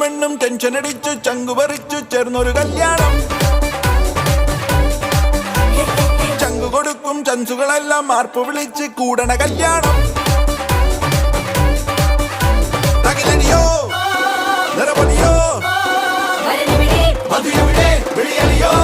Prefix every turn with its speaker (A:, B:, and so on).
A: മെണ്ണും tension അടിച്ചു ചങ്കു പറിച്ചു ചേർന്നൊരു കല്യാണം. ചങ്കു കൊടുക്കും ചൻസുകളെല്ലാം മാർപ്പ് വിളിച്ച് കൂടണ കല്യാണം. തകിലടിയോ നിറപൊലിയോ മധുരവിടെ വിളിയലിയോ